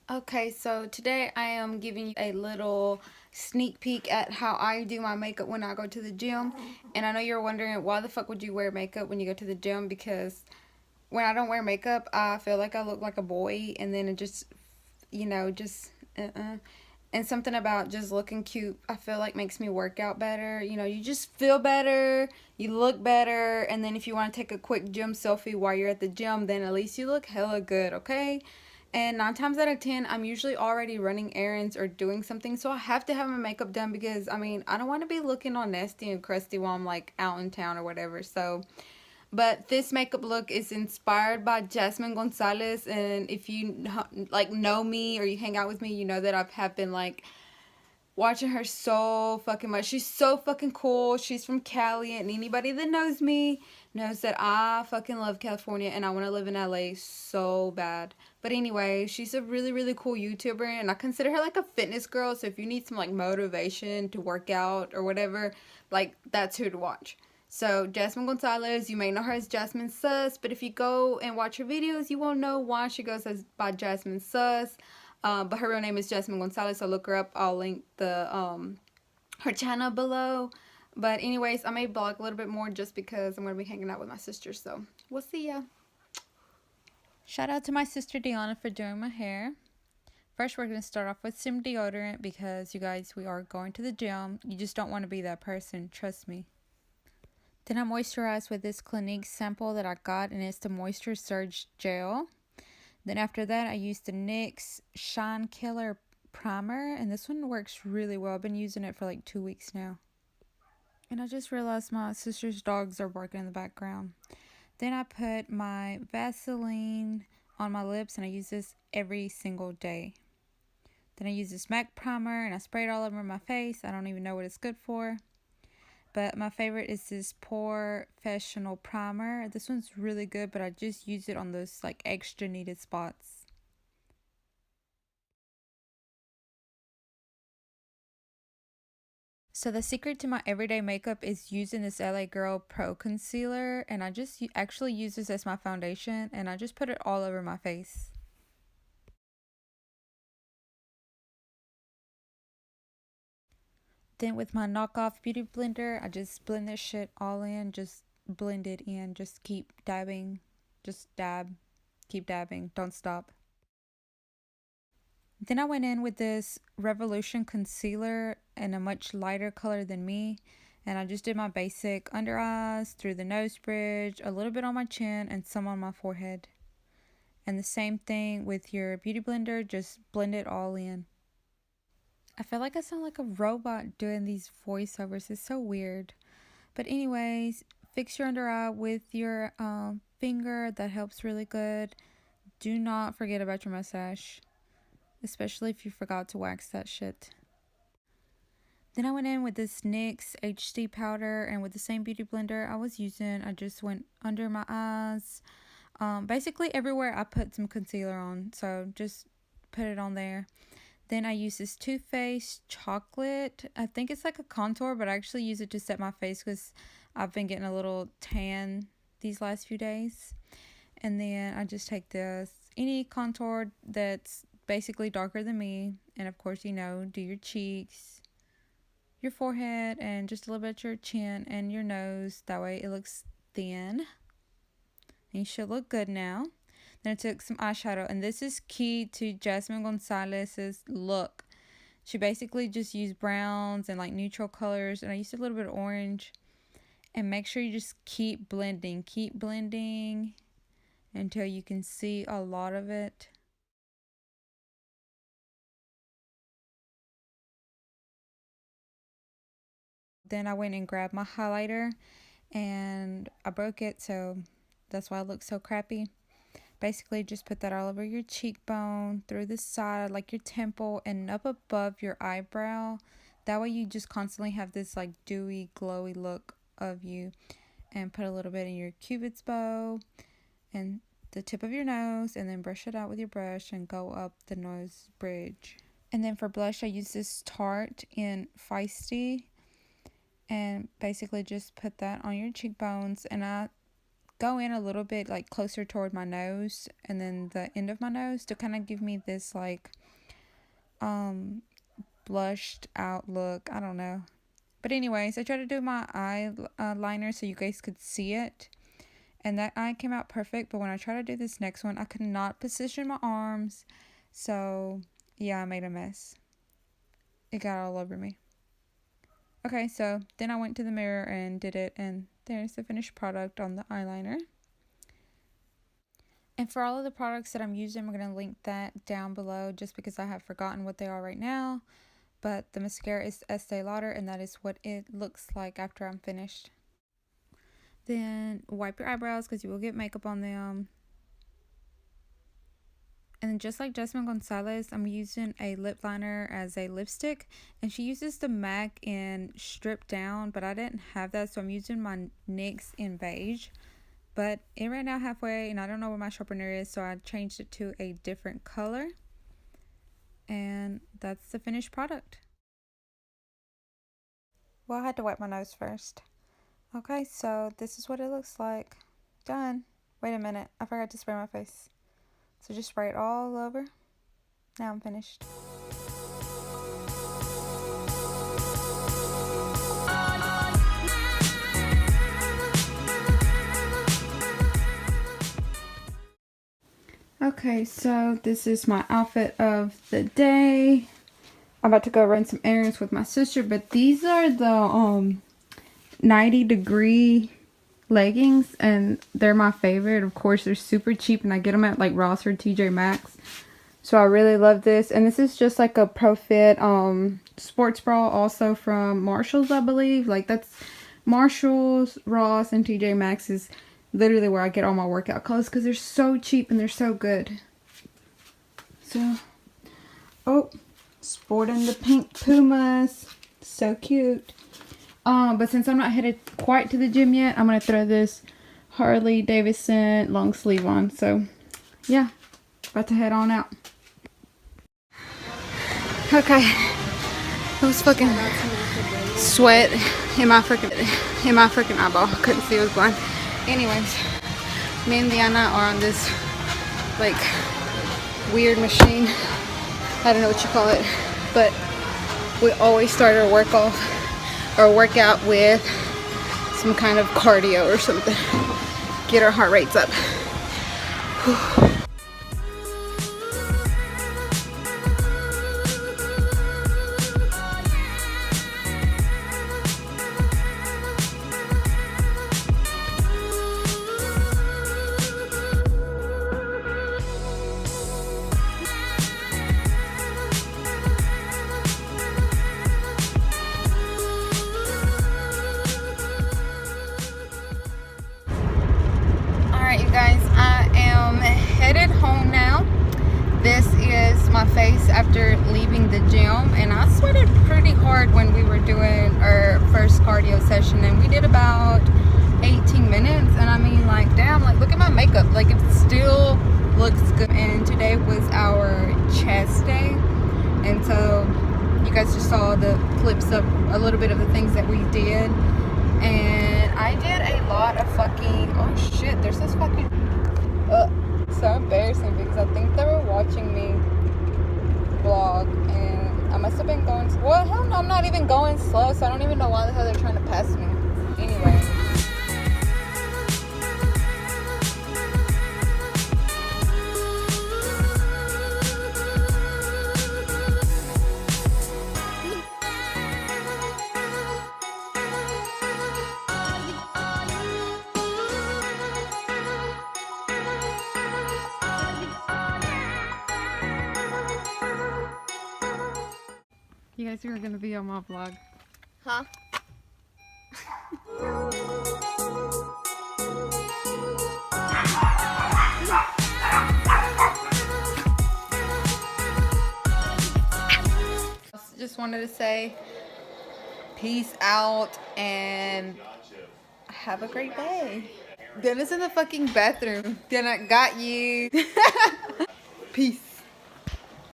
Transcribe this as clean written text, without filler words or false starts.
Okay, so today I am giving you a little sneak peek at how I do my makeup when I go to the gym. And I know you're wondering, why the fuck would you wear makeup when you go to the gym? Because when I don't wear makeup, I feel like I look like a boy, and then it just, just and something about just looking cute, I feel like makes me work out better. You just feel better, you look better, and then if you want to take a quick gym selfie while you're at the gym, then at least you look hella good, okay? And 9 times out of 10, I'm usually already running errands or doing something, so I have to have my makeup done because I don't want to be looking all nasty and crusty while I'm like out in town or whatever. So but this makeup look is inspired by Jazmin Gonzalez, and if you like know me or you hang out with me, you know that I have been like watching her so fucking much. She's so fucking cool. She's from Cali, and anybody that knows me knows that I fucking love California and I want to live in LA so bad. But anyway, she's a really, really cool YouTuber, and I consider her like a fitness girl. So if you need some like motivation to work out or whatever, like that's who to watch. So Jazmin Gonzalez, you may know her as Jazmin Sus, but if you go and watch her videos, you won't know why she goes as by Jazmin Sus. But her real name is Jazmin Gonzalez, so look her up. I'll link the her channel below. But anyways, I may blog a little bit more just because I'm gonna be hanging out with my sister. So we'll see ya. Shout out to my sister Deanna for doing my hair. First, we're gonna start off with some deodorant because you guys, we are going to the gym. You just don't want to be that person. Trust me. Then I moisturize with this Clinique sample that I got, and it's the Moisture Surge Gel. Then after that, I used the NYX Shine Killer Primer, and this one works really well. I've been using it for like 2 weeks now. And I just realized my sister's dogs are barking in the background. Then I put my Vaseline on my lips, and I use this every single day. Then I use this MAC primer, and I spray it all over my face. I don't even know what it's good for. But my favorite is this Porefessional primer. This one's really good, but I just use it on those like extra needed spots. So the secret to my everyday makeup is using this LA Girl Pro Concealer, and I just actually use this as my foundation, and I just put it all over my face. Then with my knockoff beauty blender, I just blend this shit all in, just blend it in, just keep dabbing, just dab, keep dabbing, don't stop. Then I went in with this Revolution concealer in a much lighter color than me, and I just did my basic under eyes, through the nose bridge, a little bit on my chin, and some on my forehead. And the same thing with your beauty blender, just blend it all in. I feel like I sound like a robot doing these voiceovers. It's so weird. But anyways, fix your under eye with your finger. That helps really good. Do not forget about your mustache, especially if you forgot to wax that shit. Then I went in with this NYX HD powder, and with the same beauty blender I was using, I just went under my eyes. Basically everywhere I put some concealer on, so just put it on there. Then I use this Too Faced chocolate. I think it's like a contour, but I actually use it to set my face because I've been getting a little tan these last few days. And then I just take this, any contour that's basically darker than me, and of course, do your cheeks, your forehead, and just a little bit your chin and your nose. That way it looks thin. And you should look good now. Then I took some eyeshadow, and this is key to Jazmin Gonzalez's look. She basically just used browns and like neutral colors, and I used a little bit of orange. And make sure you just keep blending until you can see a lot of it. Then I went and grabbed my highlighter, and I broke it, so that's why it looks so crappy. Basically, just put that all over your cheekbone, through the side, like your temple, and up above your eyebrow. That way you just constantly have this like dewy, glowy look of you. And put a little bit in your cupid's bow and the tip of your nose, and then brush it out with your brush and go up the nose bridge. And then for blush, I use this Tarte in Feisty, and basically just put that on your cheekbones. And I go in a little bit like closer toward my nose and then the end of my nose to kind of give me this like blushed out look. I don't know. But anyways, I tried to do my eyeliner so you guys could see it. And that eye came out perfect. But when I tried to do this next one, I could not position my arms. So, yeah, I made a mess. It got all over me. Okay, so then I went to the mirror and did it. And there's the finished product on the eyeliner. And for all of the products that I'm using, I'm going to link that down below just because I have forgotten what they are right now. But the mascara is Estée Lauder, and that is what it looks like after I'm finished. Then wipe your eyebrows because you will get makeup on them. And then just like Jazmin Gonzalez, I'm using a lip liner as a lipstick. And she uses the MAC in Strip Down, but I didn't have that, so I'm using my NYX in Beige. But it ran out halfway, and I don't know where my sharpener is, so I changed it to a different color. And that's the finished product. Well, I had to wipe my nose first. Okay, so this is what it looks like. Done. Wait a minute, I forgot to spray my face. So just spray it all over. Now I'm finished. Okay, so this is my outfit of the day. I'm about to go run some errands with my sister, but these are the 90-degree leggings, and they're my favorite. Of course, they're super cheap, and I get them at like Ross or TJ Maxx. So I really love this, and this is just like a Pro Fit sports bra, also from Marshalls, I believe. Like that's Marshalls, Ross, and TJ Maxx is literally where I get all my workout clothes because they're so cheap and they're so good. So, oh, sporting the pink Pumas, so cute. But since I'm not headed quite to the gym yet, I'm gonna throw this Harley Davidson long sleeve on. So, yeah, about to head on out. Okay, it was fucking sweat in my freaking eyeball. Couldn't see what was going. Anyways, me and Diana are on this like weird machine. I don't know what you call it, but we always start our workout with some kind of cardio or something. Get our heart rates up. Whew. My face after leaving the gym, and I sweated pretty hard when we were doing our first cardio session, and we did about 18 minutes, and I mean, like, damn, like, look at my makeup, like, it still looks good. And today was our chest day, and so you guys just saw the clips of a little bit of the things that we did, and I did a lot of fucking, oh shit, there's this fucking, so embarrassing because I think they were watching me vlog, and I must have been going, well, hell no, I'm not even going slow, so I don't even know why the hell they're trying to pass me. Anyway. You guys are gonna be on my vlog. Huh? Just wanted to say peace out and have a great day. Dennis in the fucking bathroom. Then I got you. Peace.